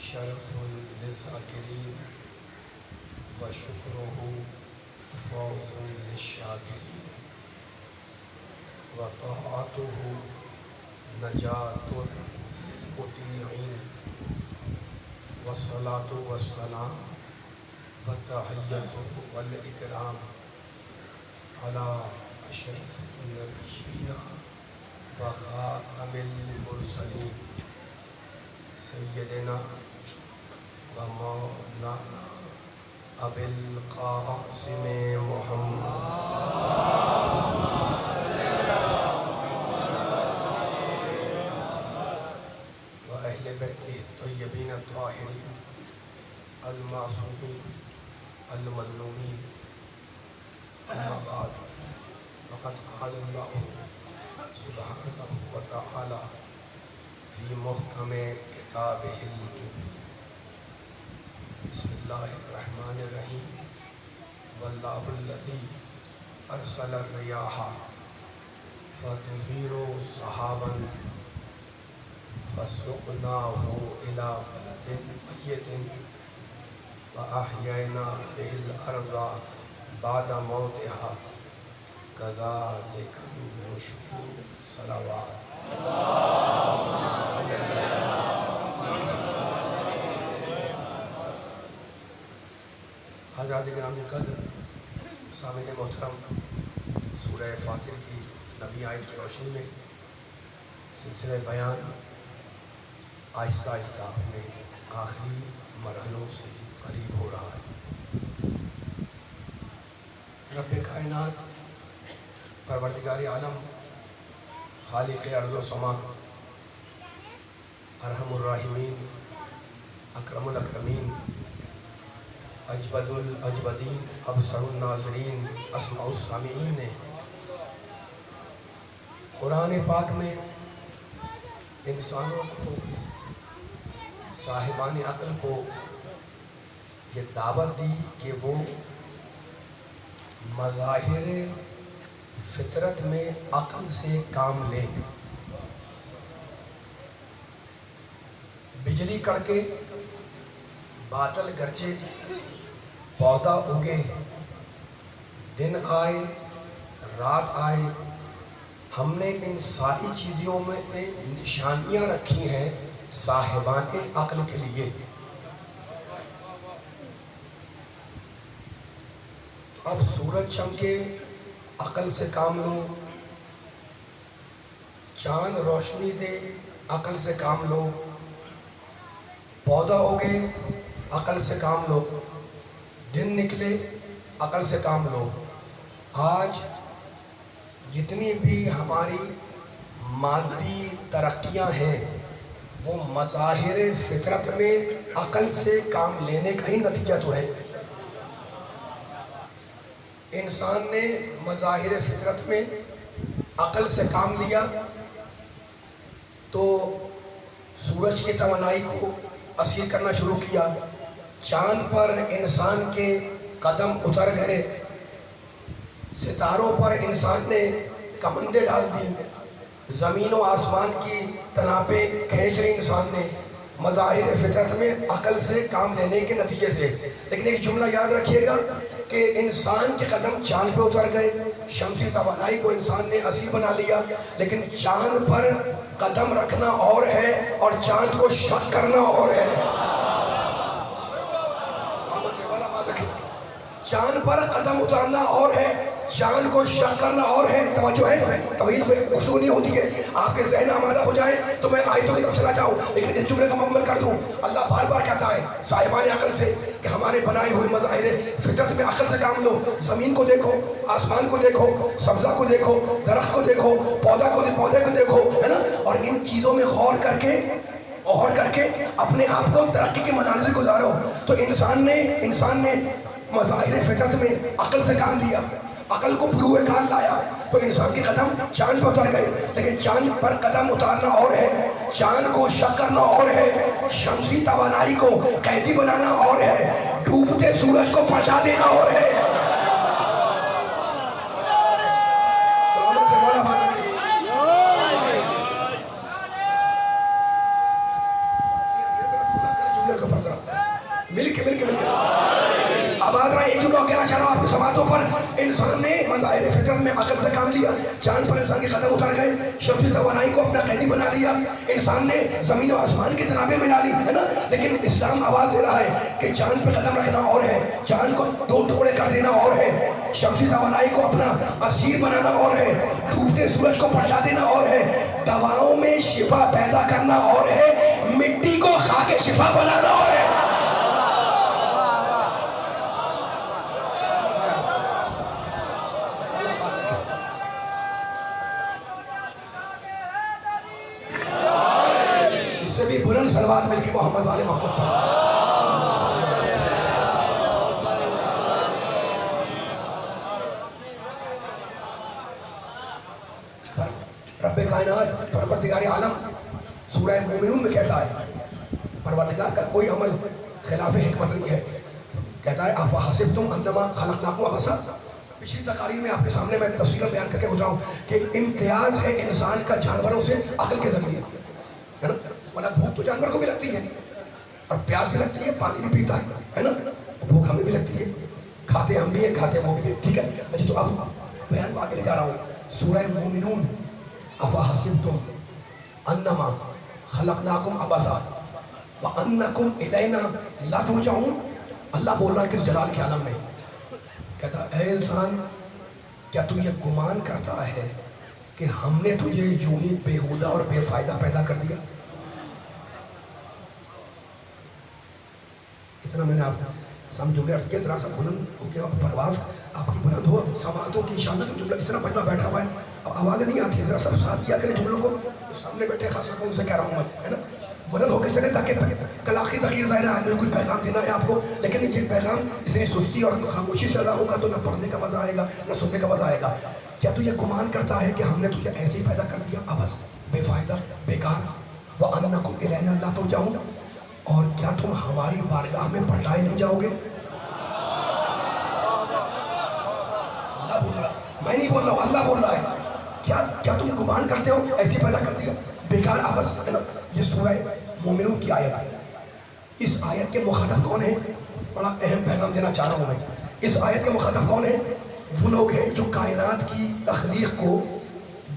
شرف للذاکرین وشکرہ فوز للشاکرین وطاعتہ نجات للمطیعین والصلاة والسلام والتحیۃ والاکرام علی اشرف النبیین وخاتم المرسلین سیدنا و مولانا ابی القاسم محمد و اہل بیتہ الطیبین الطاہرین المعصومین المظلومین اما بعد فقد قال اللہ سبحانہ وتعالی فی محکم کتابہ المبین بسم اللہ الرحمن الرحیم واللہ الذی ارسل الریاح فتثیر سحابا فسقناہ الی بلد میت وأحيينا به الأرض بعد موتها كذلك النشور صلوات حضرات گرامی قدر سامعین محترم، سورہ فاطر کی نبی آیت کی روشنی میں سلسلہ بیان آہستہ آہستہ اپنے آخری مرحلوں سے قریب ہو رہا ہے۔ رب کائنات، پروردگار عالم، خالق ارض و سما، ارحم الراحمین، اکرم الاکرمین، اجود الاجودین، ابصر الناظرین، اسمع السامعین نے قرآن پاک میں انسانوں کو، صاحبان عقل کو یہ دعوت دی کہ وہ مظاہر فطرت میں عقل سے کام لیں۔ بجلی کڑکے، بادل گرجے، پودا اگے، دن آئے، رات آئے، ہم نے ان ساری چیزوں میں نشانیاں رکھی ہیں صاحبان عقل کے لیے۔ اب سورج چمکے، عقل سے کام لو، چاند روشنی دے، عقل سے کام لو، پودا اگے، عقل سے کام لو، دن نکلے، عقل سے کام لو۔ آج جتنی بھی ہماری مادی ترقیاں ہیں وہ مظاہر فطرت میں عقل سے کام لینے کا ہی نتیجہ تو ہے۔ انسان نے مظاہر فطرت میں عقل سے کام لیا تو سورج کی توانائی کو اسیر کرنا شروع کیا، چاند پر انسان کے قدم اتر گئے، ستاروں پر انسان نے کمندیں ڈال دی، زمین و آسمان کی تنابیں کھینچ رہی انسان نے مظاہر فطرت میں عقل سے کام لینے کے نتیجے سے۔ لیکن ایک جملہ یاد رکھیے گا کہ انسان کے قدم چاند پہ اتر گئے، شمسی توانائی کو انسان نے اسیر بنا لیا، لیکن چاند پر قدم رکھنا اور ہے اور چاند کو شک کرنا اور ہے۔ چاند پر قدم اتارنا اور ہے، چاند کو شک کرنا اور ہے۔ توجہ ہے، طویل گفتگو نہیں ہوتی ہے، آپ کے ذہن آمادہ ہو جائے تو میں آیتوں کی طرف چلا جاؤں، لیکن اس جملے کو مکمل کر دوں۔ اللہ بار بار کہتا ہے صاحبان عقل سے کہ ہمارے بنائے ہوئے مظاہر فطرت میں عقل سے کام لو۔ زمین کو دیکھو، آسمان کو دیکھو، سبزہ کو دیکھو، درخت کو دیکھو، پودے کو دیکھو، ہے نا، اور ان چیزوں میں غور کر کے اپنے آپ کو ترقی کے منازل سے گزارو۔ تو انسان نے مظاہر فطرت میں عقل سے کام لیا، عقل کو بروئے کار لایا، تو انسان کے قدم چاند پر اتر گئے۔ لیکن چاند پر قدم اتارنا اور ہے، چاند کو شک کرنا اور ہے، شمسی توانائی کو قیدی بنانا اور ہے، ڈوبتے سورج کو پہنچا دینا اور ہے۔ مل کے اب آ رہا ہے ایک جملہ کہنا چاہ رہا ہوں آپ کے سماعتوں پر. انسان نے مظاہر فطرت میں عقل سے کام لیا, چاند پر انسان کے قدم اتار گئے, شمسی توانائی کو اپنا قیدی بنا لیا, انسان نے زمین و آسمان کی تنابیں ملا لی, ہے نا. لیکن اسلام آواز دے رہا ہے کہ چاند پہ قدم رکھنا اور ہے, چاند کو 2 ٹکڑے کر دینا اور ہے, شمسی توانائی کو اپنا اسیر بنانا اور ہے, ڈوبتے سورج کو پلٹا دینا اور ہے, دواؤں میں شفا پیدا کرنا اور ہے, مٹی کو خاک شفا بنانا اور ہے. اس سے بھی بلند صلوات مل کے محمد والے محمد پر. رب کائنات پروردگار عالم سورہ مومنون میں کہتا ہے پروردگار کا کوئی عمل خلاف حکمت نہیں ہے. کہتا ہے افحسبتم انما خلقناکم عبثا. پچھلی تقاریر میں آپ کے سامنے میں تفصیل بیان کر کے گزرا ہوں کہ امتیاز ہے انسان کا جانوروں سے عقل کے ذریعے, ہے نا. ورنہ بھوک تو جانور کو بھی لگتی ہے اور پیاس بھی لگتی ہے, پانی بھی پیتا ہے نا. بھوک ہمیں بھی لگتی ہے, کھاتے ہم بھی ہیں, کھاتے وہ بھی ہیں, ٹھیک ہے. اچھا تو اب بیان کو آگے لے جا رہا ہوں. سورہ مومنون افحسبتم انما خلقناکم عبثا وانکم الینا لا ترجعون. اللہ بول رہا ہے کس جلال کے عالم میں, کہتا اے انسان کیا تو یہ گمان کرتا ہے کہ ہم نے تجھے یوں ہی بےہودہ اور بے فائدہ پیدا کر دیا. اتنا میں نے آپ سامنے جملے عرض کیا, ذرا سا بلند ہو کے پرواز آپ کی بلند ہو, سماعتوں کی انشاءاللہ. تو جملہ اتنا بڑا بیٹھا ہوا ہے, اب آوازیں نہیں آتی ہے, ذرا سب ساتھ دیا کریں جملوں کو. سامنے بیٹھے خاص طور پر ان سے کہہ رہا ہوں میں, ہے نا, بلند ہو کے چلے تاکہ کل آخری تقریر ظاہر ہے آج میں کوئی پیغام دینا ہے آپ کو, لیکن یہ پیغام اتنی سستی اور خاموشی سے ادا ہوگا تو نہ پڑھنے کا مزہ آئے گا نہ سننے کا مزہ آئے گا. کیا تو یہ گمان کرتا ہے کہ ہم نے تجھے ایسے ہی پیدا کر دیا عبث, بے فائدہ, بیکار, وَأَنَّكُمْ إِلَيْنَا لَا تُرْجَعُونَ, اور کیا تم ہماری بارگاہ میں پلٹائے نہیں جاؤ گے؟ اللہ بول رہا ہے, میں نہیں بول رہا ہوں, اللہ بول رہا ہے. کیا تم گمان کرتے ہو ایسے پیدا کر دیا, بیکار, عبث, ہے نا. یہ سورہ مومنون کی آیت ہے. اس آیت کے مخاطب کون ہیں؟ بڑا اہم پیغام دینا چاہ رہا ہوں میں. اس آیت کے مخاطب کون ہیں؟ وہ لوگ ہیں جو کائنات کی تخلیق کو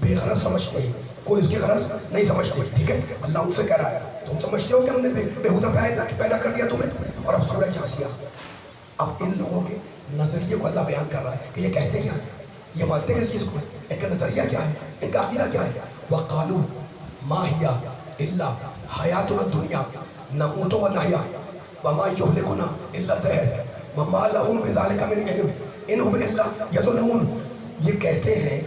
بے غرض سمجھتے ہیں, کوئی اس کی غرض نہیں سمجھتے, ٹھیک ہے. اللہ ان سے کہہ رہا ہے تم سمجھتے ہو کہ ہم نے بےہودہ پیدا کر دیا تمہیں. اور اب سورہ جاسیہ, اب ان لوگوں کے نظریے کو اللہ بیان کر رہا ہے کہ یہ کہتے کیا ہیں, یہ مانتے کس چیز کو, ان کا نظریہ کیا ہے, ان کا عقیدہ کیا ہے. وَقَالُوا مَا هِيَ إِلَّا حَيَاتُنَا الدُّنْيَا نَمُوتُ وَنَحْيَا وَمَا يُهْلِكُنَا إِلَّا الدَّهْرُ وَمَا لَهُم بِذَلِكَ مِنْ عِلْمٍ إِنْ هُمْ إِلَّا يَظُنُّونَ. یہ کہتے ہیں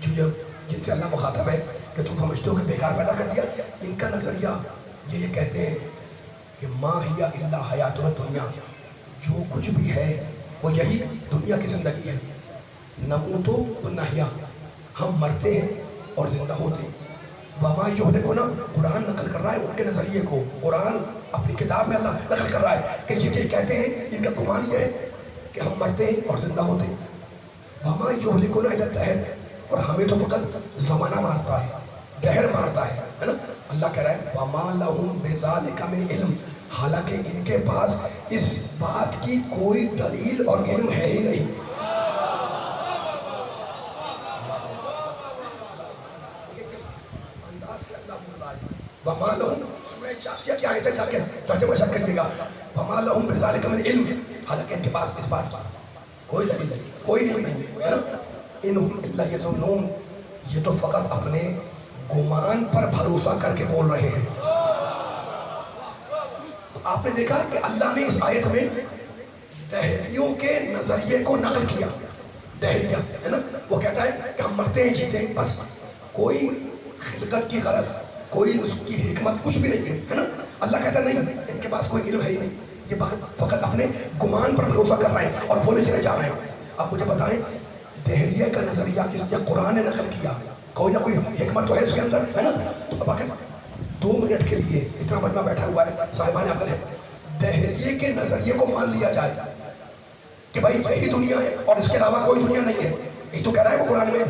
جو جن سے اللہ مخاطب ہے کہ تم سمجھتے ہو کہ بیکار پیدا کر دیا, ان کا نظریہ یہ کہتے ہیں کہ مَا هِيَ إِلَّا حَيَاتُنَا الدُّنْيَا, جو کچھ بھی ہے وہ یہی دنیا کی زندگی ہے. نموت ونحیا, ہم مرتے ہیں اور زندہ ہوتے ہیں. وما یہلکنا, قرآن نقل کر رہا ہے ان کے نظریے کو, قرآن اپنی کتاب میں اللہ نقل کر رہا ہے کہ یہ کہتے ہیں, ان کا گمان یہ ہے کہ ہم مرتے ہیں اور زندہ ہوتے ہیں. وما یہلکنا الا الدہر, اور ہمیں تو فقط زمانہ مارتا ہے, دہر مارتا ہے نا. اللہ کہہ رہا ہے وما لہم بذالک من علم, حالانکہ ان کے پاس اس بات کی کوئی دلیل اور علم ہے ہی نہیں. وما لہم, سورہ جاسیہ کی آیت ہے, جا کے ترجمہ شک کریے گا. وما لہم بذالک من علم, حالانکہ ان کے پاس اس بات پر کوئی دلیل نہیں, کوئی علم نہیں, ہے نا. انہم الا یظنون, یہ تو فقط اپنے گمان پر بھروسہ کر کے بول رہے ہیں. آپ نے دیکھا کہ اللہ نے اس آیت میں دہریوں کے نظریے کو نقل کیا. دہریہ, ہے نا, وہ کہتا ہے کہ ہم مرتے ہیں جیتے ہیں, بس کوئی خلقت کی غرض, کوئی اس کی حکمت کچھ بھی نہیں ہے نا. اللہ کہتا ہے نہیں, ان کے پاس کوئی علم ہے ہی نہیں, یہ فقط اپنے گمان پر بھروسہ کر رہے ہیں اور بولے چلے جا رہے ہیں. آپ مجھے بتائیں دہریہ کا نظریہ کس نے قرآن نے نقل کیا, کوئی نہ کوئی حکمت تو ہے اس کے اندر, ہے نا. تو اب آخر 2 منٹ کے لیے اتنا مجمع بیٹھا ہوا ہے, صاحبان عقل ہے, دہریے کے نظریے کو مان لیا جائے کہ بھائی یہی دنیا ہے اور اس کے علاوہ کوئی دنیا نہیں ہے. یہی تو کہہ رہا ہے وہ قرآن میں,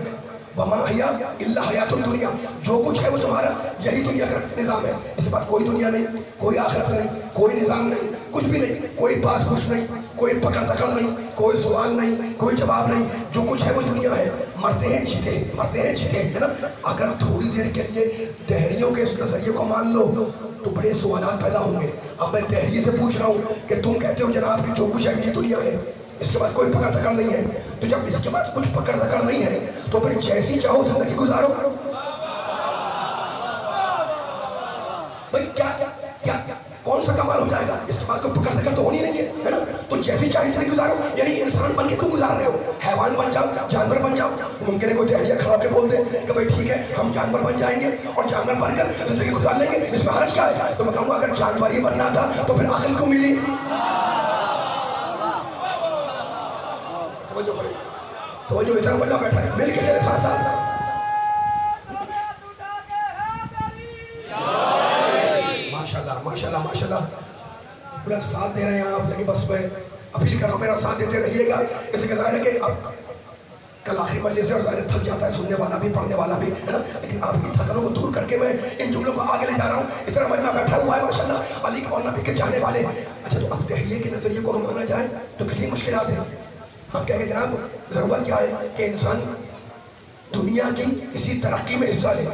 وما حیا الا حیات الدنیا، جو کچھ ہے وہ تمہارا یہی دنیا کا نظام ہے، اس کے بعد کوئی دنیا نہیں، کوئی آخرت نہیں، کوئی نظام نہیں، کچھ بھی نہیں، کوئی پاس پوچھ نہیں، کوئی پکڑ دکڑ نہیں، کوئی سوال نہیں، کوئی جواب نہیں، جو کچھ ہے وہ دنیا ہے، مرتے ہیں جیتے ہیں، مرتے ہیں جیتے ہیں، ہے نا۔ اگر تھوڑی دیر کے لیے دہریوں کے اس نظریے کو مان لو تو بڑے سوالات پیدا ہوں گے۔ اب میں دہریے سے پوچھ رہا ہوں کہ تم کہتے ہو جناب کہ جو کچھ ہے یہی دنیا ہے، اس کے بعد کوئی پکڑ دکڑ نہیں ہے، تو جب اس کے بعد کچھ پکڑ دکڑ نہیں ہے تو پھر جیسی چاہو زندگی گزارو۔ بھائی کیا کون سا کمال ہو جائے گا؟ اس کے بعد کوئی پکڑ دکڑ تو ہونی نہیں ہے نا، تو جیسی چاہے زندگی گزارو۔ یعنی انسان بن کے کیوں گزار رہے ہو؟ حیوان بن جاؤ، جانور بن جاؤ۔ ممکن ہے کوئی دہریہ کھڑا ہو کے بول دے کہ بھائی ٹھیک ہے ہم جانور بن جائیں گے اور جانور بن کر زندگی گزار لیں گے، اس میں حرج کیا ہے؟ تو میں کہوں گا اگر جانور ہی بننا تھا تو پھر عقل کیوں ملی؟ توجہ ادھر بننا بیٹھا ہے، مل کے تیرے ساتھ ساتھ ماشاءاللہ ماشاءاللہ ماشاءاللہ پورا ساتھ دے رہے ہیں آپ، لیکن بس میں اپیل کر رہا ہوں میرا ساتھ دیتے رہیے گا۔ اس لیے ظاہر ہے کہ اب کل آخری مجلس سے اور ظاہر تھک جاتا ہے سننے والا بھی پڑھنے والا بھی، ہے نا، لیکن آپ کی تھکنوں کو دور کر کے میں ان جملوں کو آگے لے جا رہا ہوں۔ اتنا مجمع بیٹھا ہوا ہے ماشاءاللہ علی اور نبی کے چاہنے والے۔ اچھا تو اب دہریے کے نظریے کو مانا جائے تو کتنی مشکلات ہیں۔ ہم کہیں گے جناب ضرورت کیا ہے کہ انسان دنیا کی کسی ترقی میں حصہ لے۔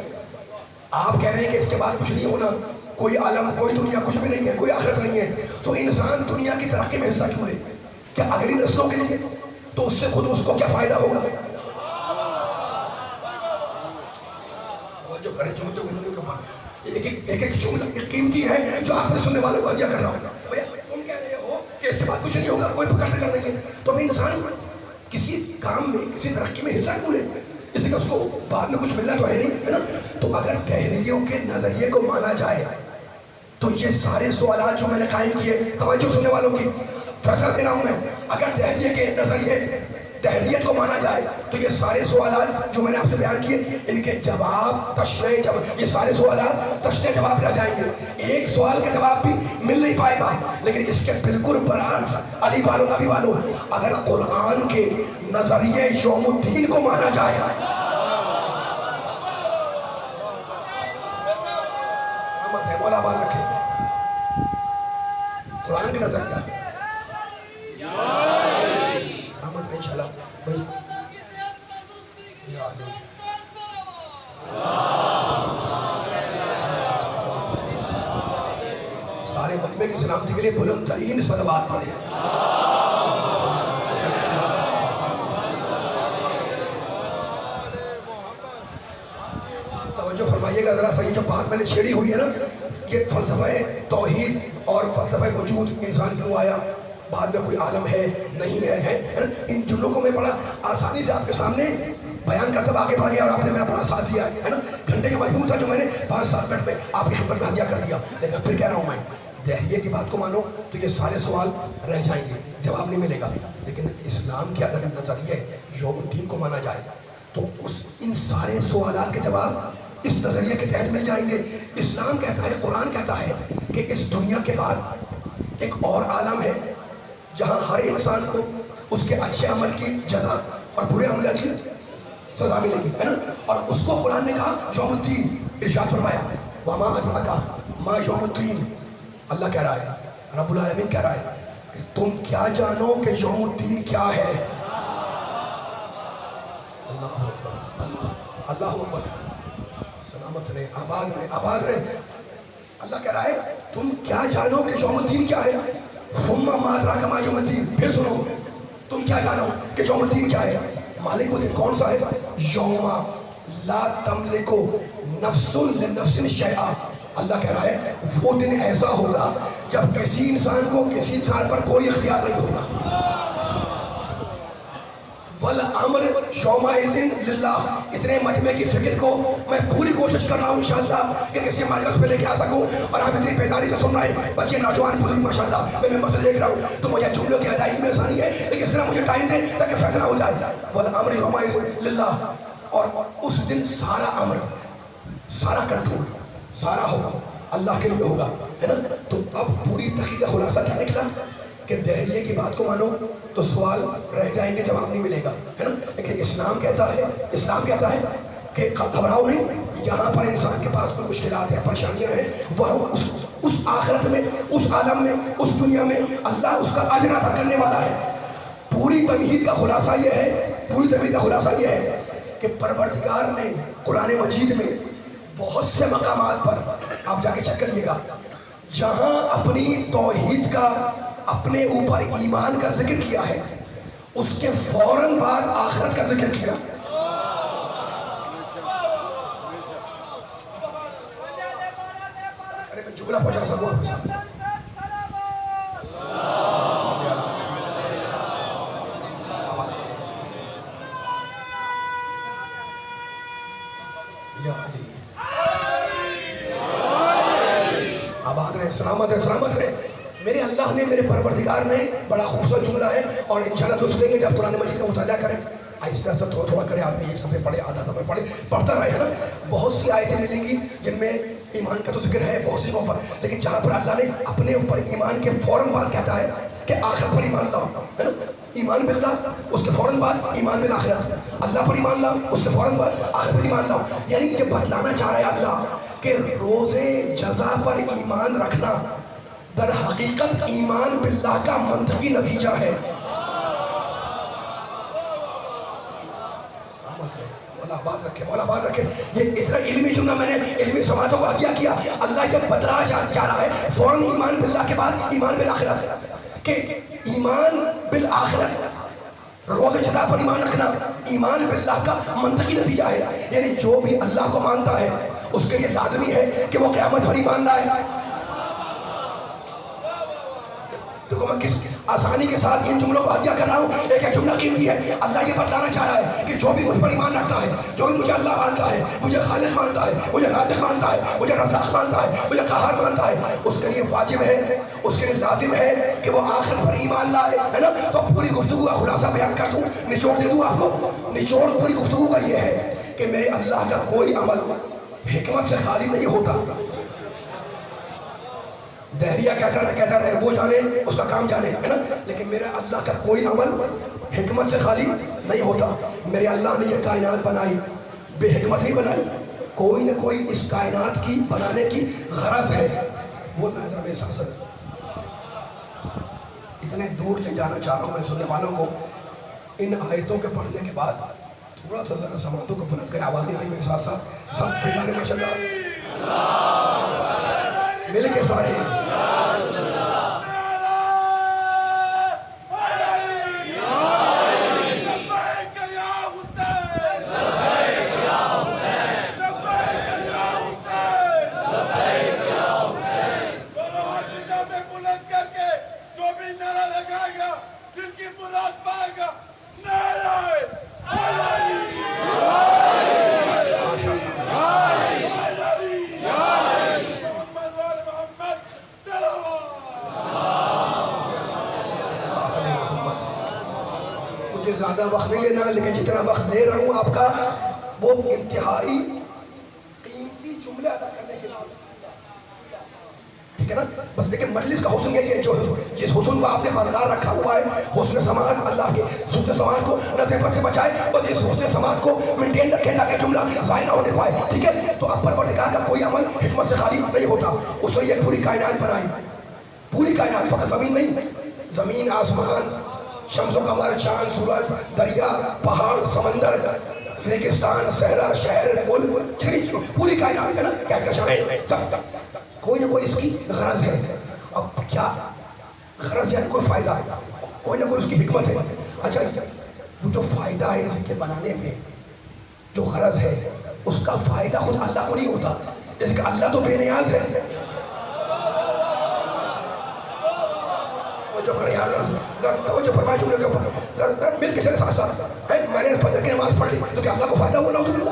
آپ کہہ رہے ہیں کہ اس کے بعد کچھ نہیں ہونا، کوئی عالم، کوئی دنیا، کچھ بھی نہیں ہے، کوئی آخرت نہیں ہے، تو انسان دنیا کی ترقی میں حصہ کیوں لے؟ کیا اگلی نسلوں کے لیے؟ تو اس سے خود اس کو کیا فائدہ ہوگا؟ جو کرے ایک ایک جملہ قیمتی ہے جو آپ نے سننے والوں کو ہدیہ کر رہا ہوں۔ تم کہہ رہے ہو کہ اس کے بعد کچھ نہیں ہوگا، کوئی پکڑ کر نہیں ہے، تو ابھی انسان کسی کام میں، کسی ترقی میں حصہ کیوں لے؟ اس لیے کہ اس کو بعد میں کچھ ملنا تو ہے نہیں، ہے نا۔ تو اگر دہریوں کے نظریے کو مانا جائے تو یہ سارے سوالات جو میں نے قائم کیے، توجہ سننے والوں کی، فیصلہ دے رہا ہوں میں، اگر دہریے کے نظریے دہریت کو مانا جائے تو یہ سارے سوالات جو میں نے آپ سے بیان کیے، ان کے جواب تشریح، یہ سارے سوالات تشریح جواب رہ جائیں گے، ایک سوال کا جواب بھی مل نہیں پائے گا۔ لیکن اس کے بالکل برعکس علی والوں نبی والوں، اگر قرآن کے نظریے یوم الدین کو مانا جائے، مولا بات رکھے قرآن کے نظریہ رحمت انشاءاللہ بھائی سارے مجمع کی سلامتی کے لیے بلند ترین صلوات پڑھیں۔ توجہ فرمائیے گا ذرا سا، یہ جو بات میں نے چھیڑی ہوئی ہے نا، یہ فلسفہ توحید اور فلسفہ وجود، انسان کیوں آیا، بعد میں کوئی عالم ہے نہیں ہے، ان جملوں کو میں بڑا آسانی سے آپ کے سامنے بیان کرتا ہوا آگے بڑھ گیا اور آپ نے میرا بڑا ساتھ دیا ہے نا۔ گھنٹے کا مجموع تھا جو میں نے 5-7 منٹ میں آپ کی خدمت میں ہدیہ کر دیا، لیکن پھر کہہ رہا ہوں میں دہریے کی بات کو مانو تو یہ سارے سوال رہ جائیں گے، جواب نہیں ملے گا۔ لیکن اسلام کے اگر نظریے یوم الدین کو مانا جائے تو ان سارے سوالات کے جواب اس نظریے کے تحت مل جائیں گے۔ اسلام کہتا ہے، قرآن کہتا ہے کہ اس دنیا کے بعد ایک اور عالم ہے جہاں ہر انسان کو اس کے اچھے عمل کی جزا اور برے عمل کی سزا ملے گی، ہے نا۔ اور اس کو قرآن نے کہا یوم الدین، ارشاد فرمایا وما ادراک ما یوم الدین، اللہ کہہ رہا ہے، رب العالمین کہہ رہا ہے کہ تم کیا جانو کہ یوم الدین کیا ہے۔ اللہ اکبر، اللہ اکبر، سلامت رہے، آباد رہے، آباد رہے۔ اللہ کہہ رہا ہے تم کیا جانو کہ یوم الدین کیا ہے، ثم ما ادراک ما یوم الدین، پھر سنو تم کیا جانو کہ یوم الدین کیا ہے۔ مالک وہ دن کون سا ہے؟ یوم لا تملک نفس لنفس شیئا، اللہ کہہ رہا ہے وہ دن ایسا ہوگا جب کسی انسان کو کسی انسان پر کوئی اختیار نہیں ہوگا۔ والامر یومئذ للہ، اتنے مجمع کی فکر کو میں پوری کوشش کر رہا ہوں انشاءاللہ کہ کسی مرکز پہ لے کے آ سکوں، اور آپ اتنی بیداری سے سن رہے ہیں، بچے نوجوان بزرگ ماشاءاللہ، میں ممبر سے دیکھ رہا ہوں، تو مجھے جملوں کی ادائیگی میں آسانی ہے، لیکن اس طرح مجھے ٹائم دے تاکہ فیصلہ ہو جائے۔ والامر یومئذ للہ، اور اس دن سارا امر، سارا کنٹرول، سارا حکم اللہ کے لیے ہوگا، ہے نا۔ تو اب پوری تحقیق کا خلاصہ کیا نکلا کہ دہریے کی بات کو مانو تو سوال رہ جائیں گے، جواب نہیں ملے گا، ہے نا؟ لیکن اسلام کہتا ہے کہ گھبراؤ نہیں، یہاں پر انسان کے پاس کوئی مشکلات ہیں، پریشانیاں ہیں، وہاں اس آخرت میں، اس عالم میں، اس دنیا میں اللہ اس کا اجر عطا کرنے والا ہے۔ پوری تمہید کا خلاصہ یہ ہے کہ پروردگار نے قرآن مجید میں بہت سے مقامات پر، آپ جا کے چیک کریے گا، جہاں اپنی توحید کا، اپنے اوپر ایمان کا ذکر کیا ہے، اس کے فوراً بعد آخرت کا ذکر کیا۔ ارے میں جملہ پہنچا سکوں آپ کے ساتھ؟ سلامت رہے۔ میرے اللہ نے، میرے پروردگار نے، بڑا خوبصورت جملہ ہے، اور انشاءاللہ لطف لیں گے جب قرآن مجید کا مطالعہ کریں، آہستہ آہستہ تھوڑا کرے، آدمی ایک صفحے پڑھے، آدھا صفحے پڑھے، پڑھتا رہے، ہے نا؟ بہت سی آیتیں ملیں گی جن میں ایمان کا تو ذکر ہے بہت سی پر، لیکن جہاں پر اللہ نے اپنے اوپر ایمان کے فوراً بعد کہتا ہے کہ آخرت پر ایمان لاؤ، ہے نا؟ ایمان باللہ، اس کے فوراً بعد ایمان بالآخرت، اللہ پر ایمان لاؤ، اس کے فوراً بعد آخرت پر ایمان لاؤ۔ یعنی یہ بتلانا چاہ رہا ہے اللہ کہ روز جزا پر ایمان رکھنا در حقیقت ایمان باللہ کا منطقی نتیجہ ہے۔ مولا بات رکھے۔ یہ اتنا علمی جملہ میں نے علمی سماعتوں کو عطیہ کیا۔ اللہ یہ بتلانا چاہ رہا ہے فوراً ایمان باللہ کے بعد ایمان بالآخرت، کہ ایمان بالآخرت، روز جزا پر ایمان رکھنا ایمان باللہ کا منطقی نتیجہ ہے۔ یعنی جو بھی اللہ کو مانتا ہے اس کے لیے لازمی ہے کہ وہ قیامت پر ایمان لائے۔ دیکھو میں کس آسانی کے ساتھ ان جملوں کو عطیہ کر رہا ہوں، ایک ایک جملہ قیمتی ہے۔ اللہ یہ بتلانا چاہ رہا ہے کہ جو بھی مجھ پر ایمان رکھتا ہے، جو بھی مجھے اللہ مانتا ہے، مجھے خالق مانتا ہے، مجھے رازق مانتا ہے، مجھے رزاق مانتا ہے، مجھے قہار مانتا ہے، اس کے لیے واجب ہے، اس کے لیے لازم ہے کہ وہ آخرت پر ایمان لائے، ہے نا؟ تو پوری گفتگو کا خلاصہ بیان کر دوں، نچوڑ دے دوں آپ کو۔ نچوڑ پوری گفتگو کا یہ ہے کہ میرے اللہ کا کوئی عمل حکمت سے خالی نہیں ہوتا۔ دہریہ کہتا رہے وہ جانے، اس کا کام جانے، ہے نا؟ لیکن میرے اللہ کا کوئی عمل حکمت سے خالی نہیں ہوتا۔ میرے اللہ نے یہ کائنات بنائی، بے حکمت نہیں بنائی، کوئی نہ کوئی اس کائنات کی بنانے کی غرض ہے۔ وہ نظر میں ساسد اتنے دور لے جانا چاہ رہا ہوں میں سننے والوں کو۔ ان آیتوں کے پڑھنے کے بعد تھوڑا سا ذرا سماعتوں کو بلند کرے، آوازیں آئی میرے ساتھ ساتھ، سب بیدار ماشاءاللہ مل کے سارے زیادہ وقت نہیں لینا، لیکن جتنا وقت لے رہا ہوں آپ کا وہ انتہائی قیمتی جملے ادا کرنے کے لیے، ٹھیک ہے نا؟ بس لیکن مجلس کا حسن یہی ہے، جو جس حسن کو آپ نے برقرار رکھا ہوا ہے، حسن سماعت، اللہ کے حسن سماعت کو نظر پر سے بچائے اور اس حسن سماعت کو مینٹین رکھے تاکہ جملہ ضائع نہ ہونے پائے، ٹھیک ہے؟ تو اب پروردگار کا کوئی عمل حکمت سے خالی نہیں ہوتا۔ اس نے یہ پوری کائنات بنائی، پوری کائنات، فقط زمین نہیں، زمین، آسمان، شمس و قمر، چاند، سورج، دریا، پہاڑ، سمندر، ریگستان، صحرا، شہر، ملک، پوری کائنات ہے نا، کہکشائیں، سب کوئی نہ کوئی اس کی غرض ہے۔ اب کیا غرض؟ یعنی کوئی فائدہ ہے، کوئی نہ کوئی اس کی حکمت ہے۔ اچھا وہ جو فائدہ ہے اس کے بنانے میں، جو غرض ہے، اس کا فائدہ خود اللہ کو نہیں ہوتا، جیسے کہ اللہ تو بے نیاز ہے۔ جو فرمایا جملے کے اوپر مل کے چلے ساتھ ساتھ، میں نے فجر کی نماز پڑھ لی تو کیا اللہ کو فائدہ ہوا؟ نعوذ باللہ۔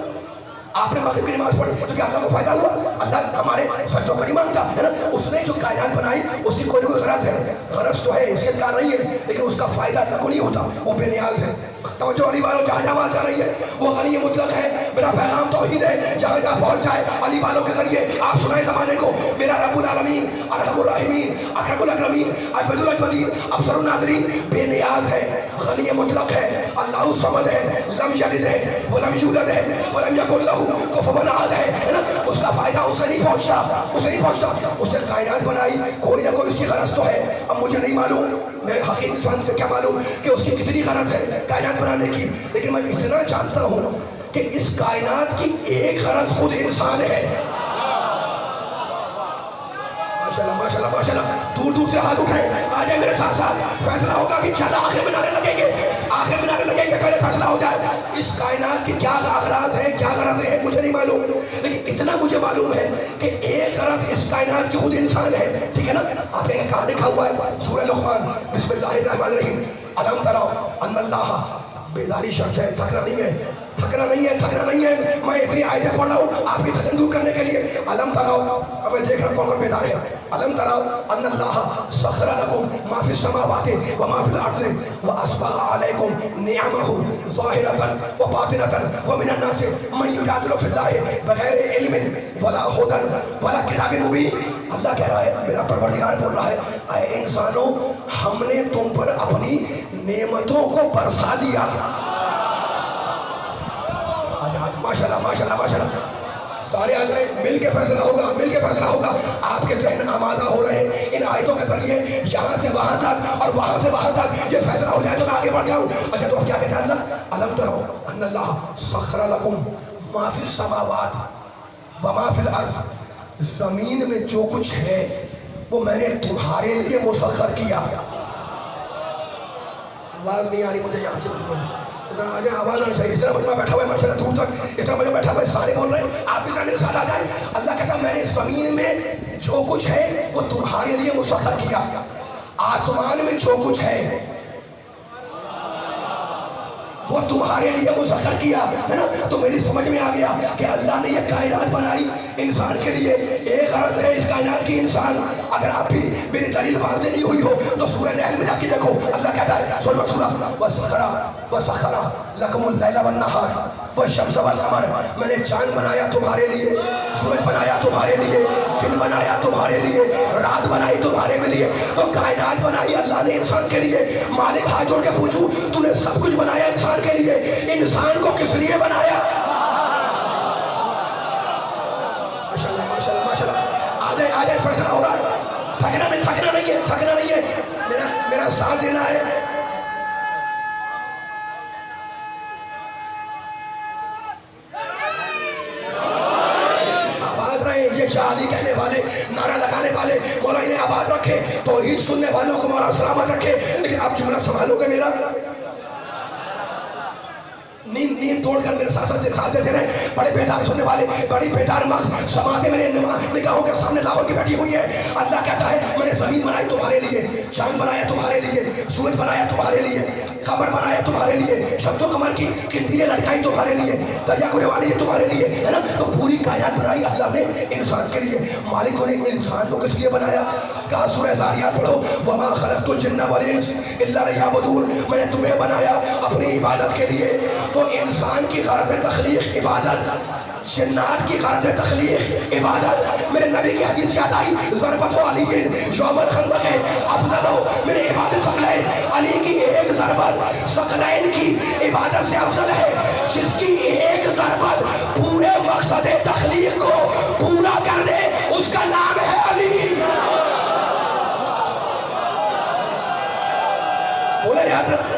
آپ نے مغرب کی نماز پڑھی تو کیا اللہ کو فائدہ ہوا؟ اللہ ہمارے سجدوں کو نہیں مانتا، ہے نا؟ اس نے جو کائنات بنائی اس کی کوئی نہ کوئی غرض ہے، غرض تو ہے، اس کے کار نہیں ہے، لیکن اس کا فائدہ اللہ کو نہیں ہوتا، وہ بے نیاز ہے۔ توجہ علی والوں جہاں جہاں آواز جا رہی ہے وہ غنی مطلق ہے. میرا پیغام توحید ہے, جہاں جہاں پہنچ جائے علی والوں کے ذریعے آپ سنائے زمانے کو میرا رب العالمین ارحم الراحمین اکرم الاکرمین اجود الاجودین ابصر الناظرین بے نیاز ہے, غنی مطلق ہے, اللہ الصمد ہے, لم یلد ہے ولم یولد ہے ولم یکن لہ کفوا احد ہے نا. اس کا فائدہ اسے نہیں پہنچتا, اس نے کائنات بنائی, کوئی نہ کوئی اس کی غرض تو ہے. اب مجھے نہیں معلوم, میں حقیقی انسان سے کیا معلوم کہ اس کی کتنی غرض ہے کائنات بنانے کی, لیکن میں اتنا جانتا ہوں کہ اس کائنات کی ایک غرض خود انسان ہے. ماشاءاللہ ماشاءاللہ, دور دور سے ہاتھ اٹھائیں, آ جائیں میرے ساتھ ساتھ. فیصلہ ہوگا کہ انشاءاللہ آخر میں نعرے لگیں گے, پہلے فیصلہ ہو جائے. اس کائنات کی کیا اغراض ہے, کیا غرض ہے مجھے نہیں معلوم, لیکن اتنا مجھے معلوم ہے کہ ایک غرض اس کائنات کی خود انسان ہے. ٹھیک ہے نا. آپ نے کہاں لکھا ہوا ہے سورہ لقمان بسم اللہ الرحمن الرحیم, الم تروا ان اللہ, بیداری شرط ہے, تھکنا نہیں ہے. میں اتنی آیتیں پڑھ رہا ہوں آپ کی تھکن دور کرنے کے لیے. الم تروا, اب میں دیکھ رہا ہوں کون بیدار ہے. الم تروا ان اللہ سخر لکم ما فی السماوات و ما فی الارض واسبغ علیکم نعمہ ظاہرۃ و باطنۃ ومن الناس من یجادل فی اللہ بغیر علم ولا ھدی ولا کتاب مبین. اللہ کہہ رہا ہے, میرا پروردگار بول رہا ہے, اے انسانوں ہم نے تم پر اپنی نعمتوں کو برسا دیا. ماشاءاللہ ماشاءاللہ ماشاءاللہ, سارے آ جائیں, مل کے فیصلہ ہوگا. آپ کے ذہن آمادہ ہو رہے ہیں ان آیتوں کے ذریعے, یہاں سے وہاں تک اور وہاں سے وہاں تک یہ فیصلہ ہو جائے تو میں آگے بڑھ جاؤں. اچھا تو کیا کہتا ہے اللہ, الم تروا ان اللہ سخر لکم ما فی السماوات و ما فی الارض, زمین میں جو کچھ ہے وہ میں نے تمہارے لیے مسخر کیا. آواز نہیں آ رہی مجھے یہاں سے بالکل, آواز آنی چاہیے. اتنا مجمع بیٹھا ہوا ہے ماشاء اللہ دور تک, اتنا مجمع بیٹھا ہوا ہے, سارے بول رہے ہیں, آپ بھی میرے ساتھ آ جائیں. اللہ کہتا میں نے زمین میں جو کچھ ہے وہ تمہارے لیے مسخر کیا. آسمان میں جو کچھ ہے وہ تمہارے لیے مسخر کیا ہے نا. تو میری سمجھ میں آ گیا کہ اللہ نے یہ کائنات بنائی انسان کے لیے, ایک غرض ہے اس کائنات کی انسان. اگر آپ بھی میری دلیل واضح نہیں ہوئی ہو تو سورہ نحل میں جا کے دیکھو, اللہ کہتا ہے سورہ وسخر لکم اللیل والنہار والشمس والقمر, میں نے چاند بنایا تمہارے لیے, سورج بنایا تمہارے لیے, دن بنایا تمہارے لیے, رات بنائی تمہارے لیے. تو کائنات بنائی اللہ نے انسان کے لیے. مالک ہاتھ جوڑ کے پوچھوں, تو نے سب کچھ بنایا انسان کے لیے, انسان کو کس لیے بنایا؟ ماشاءاللہ, آ جائے فیصلہ ہو رہا ہے. تھکنا نہیں ہے, میرا ساتھ دینا ہے. آباد رہے یہ جعلی کہنے والے, نعرہ لگانے والے, مولا انہیں آباد رکھے. توحید سننے والوں کو مولا سلامت رکھے. لیکن آپ جملہ سنبھالو گے میرا, نیند توڑ کر میرے ساتھ دیتے رہے. بڑے بیدار سننے والے, بڑی بیدار مغز سماعتیں میرے نگاہوں کے سامنے لاہور کی بیٹھی ہوئی ہے. اللہ کہتا ہے میں نے زمین بنائی تمہارے لیے, چاند بنایا تمہارے لیے, سورج بنایا تمہارے لیے, قمر بنایا تمہارے لیے, شمس و قمر کی قندیلیں لٹکائی تمہارے لیے, دریا کو روانی تمہارے لیے, ہے نا. تو پوری کائنات بنائی اللہ نے انسان کے لیے. مالک نے انسان کو کس لیے بنایا؟ کہا سورہ ذاریات پڑھو, وما خلقت الجن والانس الا لیعبدون, میں نے تمہیں بنایا اپنی عبادت کے لیے. تو انسان کی غرض تخلیق عبادت, جنات کی غرض تخلیق عبادت. میرے نبی کی حدیث یاد آئی, ضربت علی یوم الخندق افضل ہو میرے عبادت ثقلین, علی کی ایک ضربت ثقلین کی عبادت سے افضل ہے. جس کی ایک ضربت پورے مقصد تخلیق کو پورا کر دے اس کا نام ہے علی. بولے یاد